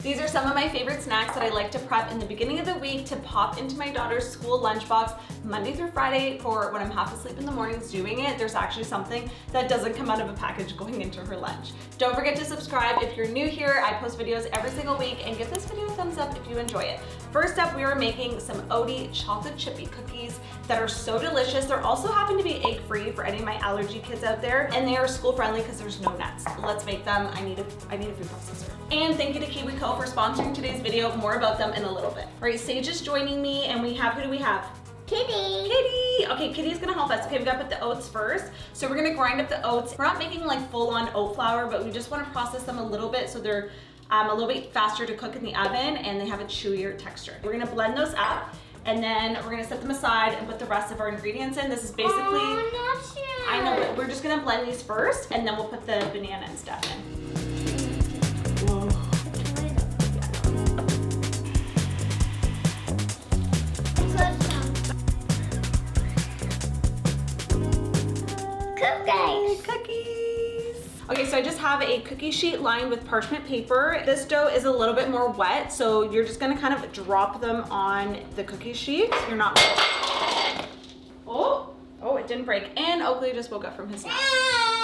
These are some of my favorite snacks that I like to prep in the beginning of the week to pop into my daughter's school lunchbox Monday through Friday for when I'm half asleep in the mornings doing it. There's actually something that doesn't come out of a package going into her lunch. Don't forget to subscribe if you're new here. I post videos every single week, and give this video a thumbs up if you enjoy it. First up, we are making some Oaty chocolate chippy cookies that are so delicious. They also happen to be egg-free for any of my allergy kids out there, and they are school-friendly because there's no nuts. Let's make them. I need a food processor. And thank you to KiwiCo for sponsoring today's video. More about them in a little bit. All right, Sage is joining me, and who do we have? Kitty. Kitty. Okay, Kitty's gonna help us. Okay, we gotta put the oats first. So we're gonna grind up the oats. We're not making like full-on oat flour, but we just wanna process them a little bit so they're a little bit faster to cook in the oven and they have a chewier texture. We're gonna blend those up, and then we're gonna set them aside and put the rest of our ingredients in. This is basically, I know, but we're just gonna blend these first, and then we'll put the banana and stuff in. Whoa. Cookies. Okay, so I just have a cookie sheet lined with parchment paper. This dough is a little bit more wet, so you're just gonna kind of drop them on the cookie sheet. You're not. Oh, it didn't break. And Oakley just woke up from his nap.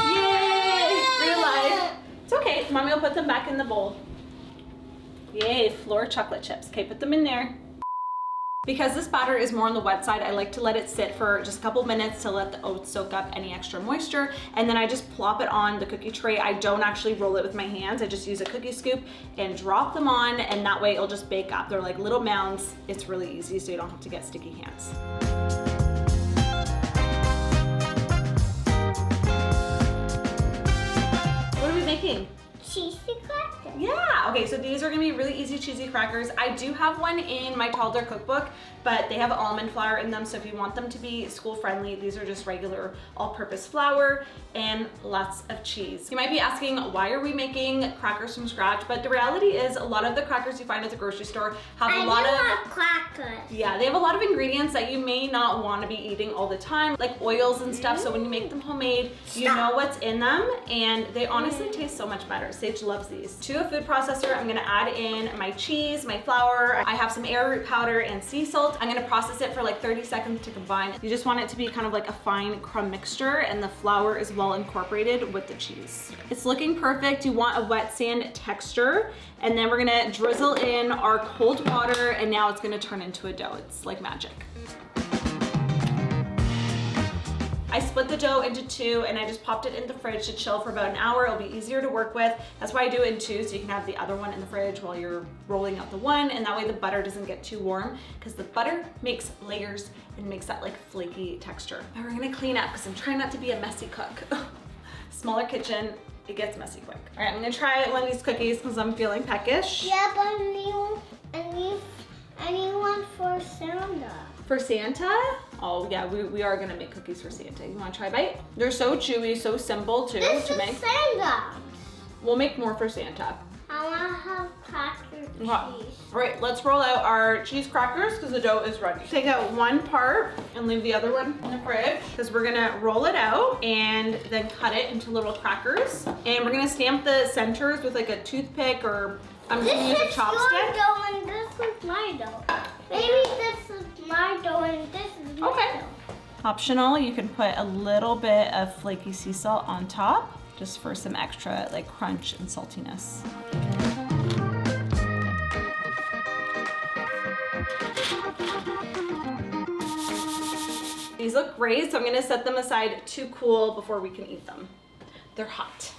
Yay! Real life. It's okay. Mommy will put them back in the bowl. Yay! Floor chocolate chips. Okay, put them in there. Because this batter is more on the wet side, I like to let it sit for just a couple minutes to let the oats soak up any extra moisture, and then I just plop it on the cookie tray. I don't actually roll it with my hands. I just use a cookie scoop and drop them on, and that way it'll just bake up. They're like little mounds. It's really easy, so you don't have to get sticky hands. What are we making? Cheesy crackers. Yeah, okay, so these are gonna be really easy cheesy crackers. I do have one in my toddler cookbook, but they have almond flour in them, so if you want them to be school friendly, these are just regular all-purpose flour and lots of cheese. You might be asking, why are we making crackers from scratch? But the reality is, a lot of the crackers you find at the grocery store have a lot of crackers. Yeah, they have a lot of ingredients that you may not want to be eating all the time, like oils and stuff. So when you make them homemade, you know what's in them, and they honestly taste so much better. Sage loves these. To a food processor, I'm gonna add in my cheese, my flour. I have some arrowroot powder and sea salt. I'm gonna process it for like 30 seconds to combine. You just want it to be kind of like a fine crumb mixture, and the flour is well incorporated with the cheese. It's looking perfect. You want a wet sand texture, and then we're gonna drizzle in our cold water, and now it's gonna turn into a dough. It's like magic. I split the dough into two, and I just popped it in the fridge to chill for about an hour. It'll be easier to work with. That's why I do it in two, so you can have the other one in the fridge while you're rolling out the one, and that way the butter doesn't get too warm, because the butter makes layers and makes that like flaky texture. Now we're gonna clean up, because I'm trying not to be a messy cook. Smaller kitchen, it gets messy quick. All right, I'm gonna try one of these cookies because I'm feeling peckish. Yeah, but I need one for Santa. For Santa? Oh yeah, we are gonna make cookies for Santa. You wanna try a bite? They're so chewy, so simple too to make. Santa. We'll make more for Santa. I wanna have cracker cheese. All right, let's roll out our cheese crackers because the dough is ready. Take out one part and leave the other one in the fridge, because we're gonna roll it out and then cut it into little crackers. And we're gonna stamp the centers with like a toothpick, or I'm gonna use a chopstick. This is your dough and this is my dough. Maybe this is my dough and this is my dough. Optional, you can put a little bit of flaky sea salt on top, just for some extra like crunch and saltiness. These look great, so I'm gonna set them aside to cool before we can eat them. They're hot.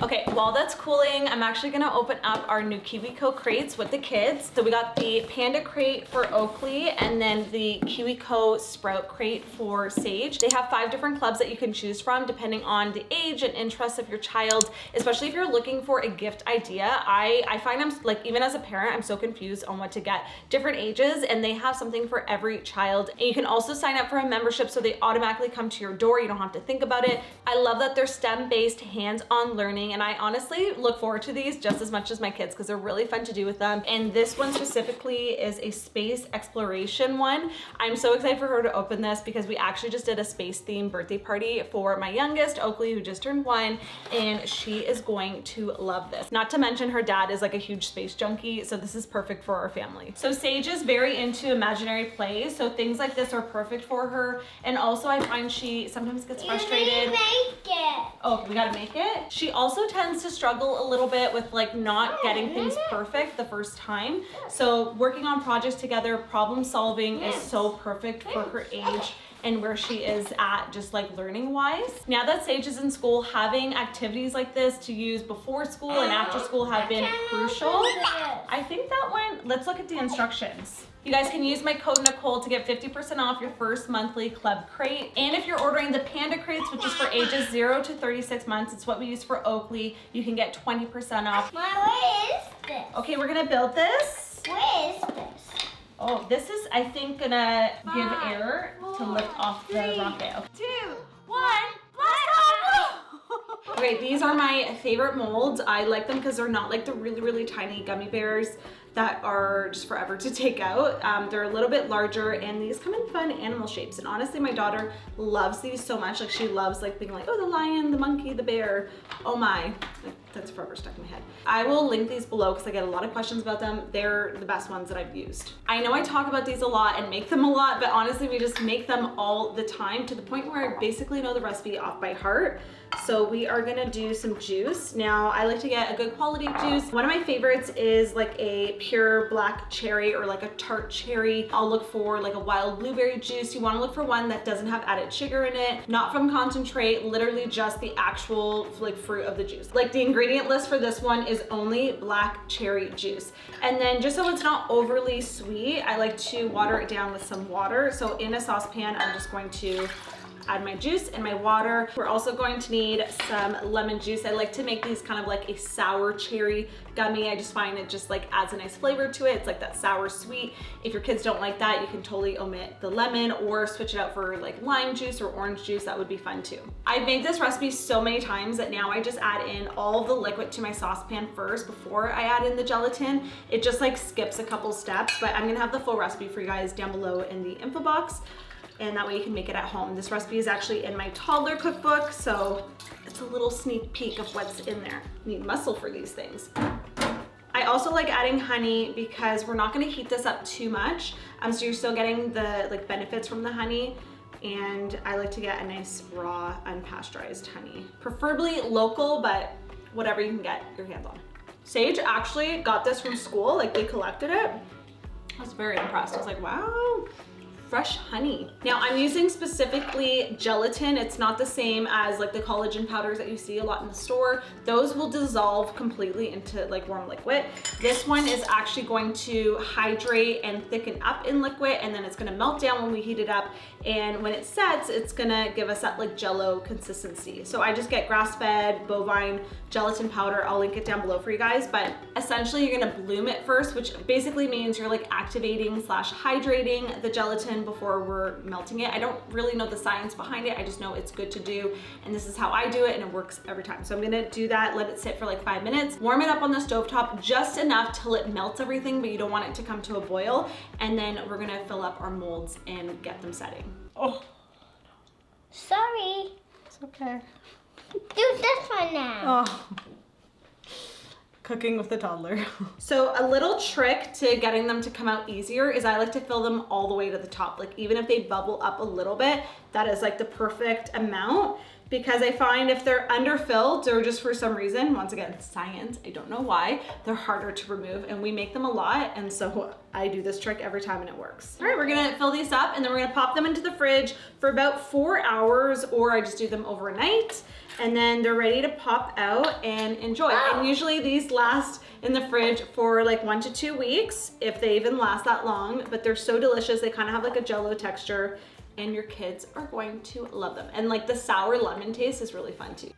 Okay, while that's cooling, I'm actually gonna open up our new KiwiCo crates with the kids. So we got the Panda crate for Oakley, and then the KiwiCo Sprout crate for Sage. They have 5 different clubs that you can choose from depending on the age and interests of your child, especially if you're looking for a gift idea. I find I'm like, even as a parent, I'm so confused on what to get. Different ages, and they have something for every child. And you can also sign up for a membership so they automatically come to your door. You don't have to think about it. I love that they're STEM-based, hands-on learning exciting, and I honestly look forward to these just as much as my kids because they're really fun to do with them. And this one specifically is a space exploration one. I'm so excited for her to open this because we actually just did a space themed birthday party for my youngest, Oakley, who just turned 1, and she is going to love this. Not to mention her dad is like a huge space junkie, so this is perfect for our family. So Sage is very into imaginary plays, so things like this are perfect for her. And also I find she sometimes gets frustrated. You make it. Oh, we gotta make it? She also tends to struggle a little bit with like not getting things perfect the first time. So working on projects together, problem solving is so perfect for her age and where she is at just like learning wise. Now that Sage is in school, having activities like this to use before school and after school have been crucial. I think that one, let's look at the instructions. You guys can use my code Nicole to get 50% off your first monthly club crate. And if you're ordering the Panda crates, which is for ages 0 to 36 months, it's what we use for Oakley, you can get 20% off. Mom, where is this? Okay, we're gonna build this. Where is this? Oh, this is, I think, gonna give air to lift off the rocket. Okay. 2, 1, Okay, these are my favorite molds. I like them because they're not like the really, really tiny gummy bears that are just forever to take out. They're a little bit larger and these come in fun animal shapes. And honestly, my daughter loves these so much. Like she loves like being like, oh, the lion, the monkey, the bear. Oh my, that's forever stuck in my head. I will link these below because I get a lot of questions about them. They're the best ones that I've used. I know I talk about these a lot and make them a lot, but honestly, we just make them all the time to the point where I basically know the recipe off by heart. So we are gonna do some juice. Now, I like to get a good quality juice. One of my favorites is like a pure black cherry or like a tart cherry. I'll look for like a wild blueberry juice. You wanna look for one that doesn't have added sugar in it, not from concentrate, literally just the actual like fruit of the juice. Like the ingredient list for this one is only black cherry juice. And then just so it's not overly sweet, I like to water it down with some water. So in a saucepan, I'm just going to add my juice and my water. We're also going to need some lemon juice. I like to make these kind of like a sour cherry gummy. I just find it just like adds a nice flavor to it. It's like that sour sweet. If your kids don't like that, you can totally omit the lemon or switch it out for like lime juice or orange juice. That would be fun too. I've made this recipe so many times that now I just add in all of the liquid to my saucepan first before I add in the gelatin. It just like skips a couple steps, but I'm gonna have the full recipe for you guys down below in the info box. And that way you can make it at home. This recipe is actually in my toddler cookbook, so it's a little sneak peek of what's in there. You need muscle for these things. I also like adding honey because we're not gonna heat this up too much, so you're still getting the like benefits from the honey. And I like to get a nice raw, unpasteurized honey. Preferably local, but whatever you can get your hands on. Sage actually got this from school, like they collected it. I was very impressed. I was like, wow. Fresh honey. Now I'm using specifically gelatin. It's not the same as like the collagen powders that you see a lot in the store. Those will dissolve completely into like warm liquid. This one is actually going to hydrate and thicken up in liquid, and then it's gonna melt down when we heat it up. And when it sets, it's gonna give us that like Jell-O consistency. So I just get grass-fed bovine gelatin powder. I'll link it down below for you guys, but essentially you're gonna bloom it first, which basically means you're like activating / hydrating the gelatin before we're melting it. I don't really know the science behind it. I just know it's good to do. And this is how I do it, and it works every time. So I'm gonna do that, let it sit for like 5 minutes, warm it up on the stovetop just enough till it melts everything, but you don't want it to come to a boil. And then we're gonna fill up our molds and get them setting. Oh, sorry. It's okay. Do this one now. Oh. Cooking with the toddler. So a little trick to getting them to come out easier is I like to fill them all the way to the top. Like even if they bubble up a little bit, that is like the perfect amount, because I find if they're underfilled or just for some reason, once again, science, I don't know why, they're harder to remove, and we make them a lot. And so I do this trick every time and it works. All right, we're gonna fill these up and then we're gonna pop them into the fridge for about 4 hours, or I just do them overnight. And then they're ready to pop out and enjoy. Wow. And usually these last in the fridge for like 1 to 2 weeks, if they even last that long, but they're so delicious. They kind of have like a Jell-O texture, and your kids are going to love them. And like the sour lemon taste is really fun too.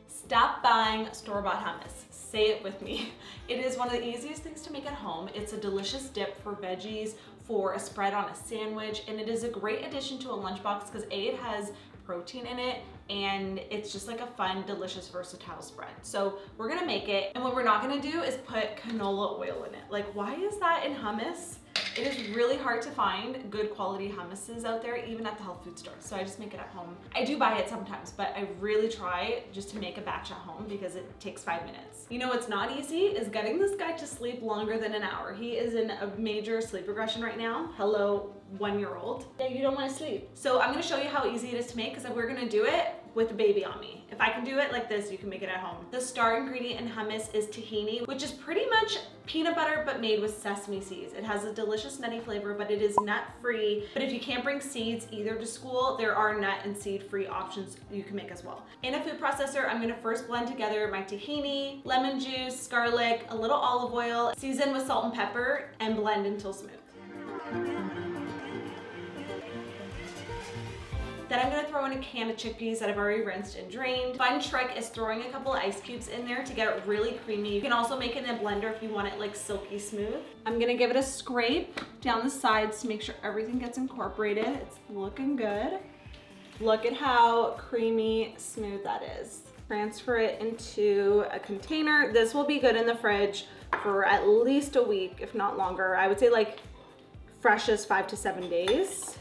Stop buying store-bought hummus. Say it with me. It is one of the easiest things to make at home. It's a delicious dip for veggies, for a spread on a sandwich, and it is a great addition to a lunchbox because A, it has protein in it, and it's just like a fun, delicious, versatile spread. So we're gonna make it, and what we're not gonna do is put canola oil in it. Like, why is that in hummus? It is really hard to find good quality hummuses out there, even at the health food store. So I just make it at home. I do buy it sometimes, but I really try just to make a batch at home because it takes 5 minutes. You know what's not easy is getting this guy to sleep longer than an hour. He is in a major sleep regression right now. Hello, 1-year-old. Yeah, you don't want to sleep. So I'm gonna show you how easy it is to make because we're gonna do it with a baby on me. If I can do it like this, you can make it at home. The star ingredient in hummus is tahini, which is pretty much peanut butter but made with sesame seeds. It has a delicious nutty flavor, but it is nut-free. But if you can't bring seeds either to school, there are nut and seed-free options you can make as well. In a food processor, I'm gonna first blend together my tahini, lemon juice, garlic, a little olive oil, season with salt and pepper, and blend until smooth. Then I'm gonna throw in a can of chickpeas that I've already rinsed and drained. Fun trick is throwing a couple of ice cubes in there to get it really creamy. You can also make it in a blender if you want it like silky smooth. I'm gonna give it a scrape down the sides to make sure everything gets incorporated. It's looking good. Look at how creamy smooth that is. Transfer it into a container. This will be good in the fridge for at least a week, if not longer. I would say like fresh as 5 to 7 days.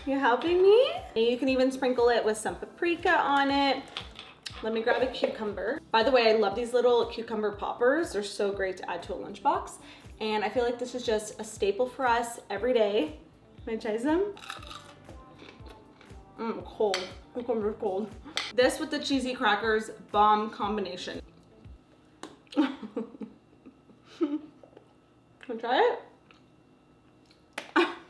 You helping me? And you can even sprinkle it with some paprika on it. Let me grab a cucumber. By the way, I love these little cucumber poppers. They're so great to add to a lunchbox. And I feel like this is just a staple for us every day. Can I try some? Cold. Cucumber's cold. This with the cheesy crackers, bomb combination. Can I try it?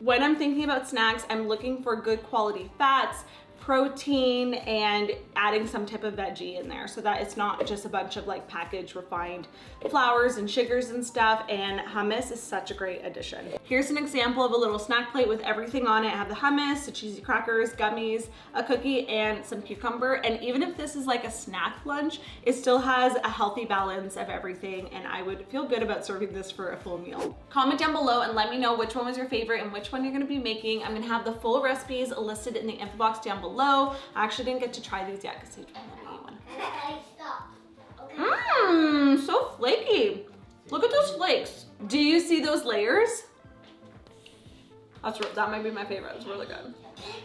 When I'm thinking about snacks, I'm looking for good quality fats, protein, and adding some type of veggie in there so that it's not just a bunch of like packaged refined flours and sugars and stuff. And hummus is such a great addition. Here's an example of a little snack plate with everything on it. I have the hummus, the cheesy crackers, gummies, a cookie, and some cucumber. And even if this is like a snack lunch, it still has a healthy balance of everything, and I would feel good about serving this for a full meal. Comment down below and let me know which one was your favorite and which one you're gonna be making. I'm gonna have the full recipes listed in the info box down below. I actually didn't get to try these yet because they don't let me eat one. Mmm, so flaky. Look at those flakes. Do you see those layers? That might be my favorite. It's really good.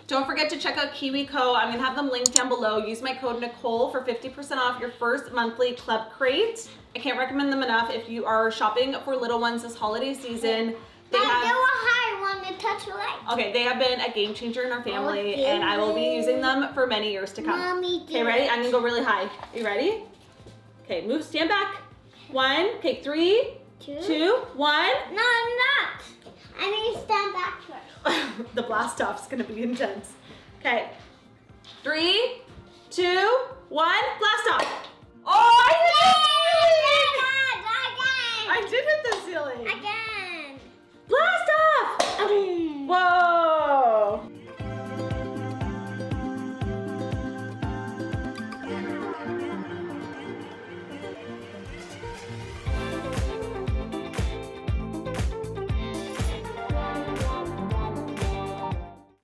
Don't forget to check out KiwiCo. I'm gonna have them linked down below. Use my code Nicole for 50% off your first monthly club crate. I can't recommend them enough if you are shopping for little ones this holiday season. They were high when they touch your leg. Okay, they have been a game changer in our family, and I will be using them for many years to come. Mommy, okay, ready? I'm gonna go really high. Are you ready? Okay, move, stand back. 1, okay, 3, 2, 1. No, I'm not. I need to stand back first. The blast off's gonna be intense. Okay, 3, 2, 1, blast off. Oh, I did it!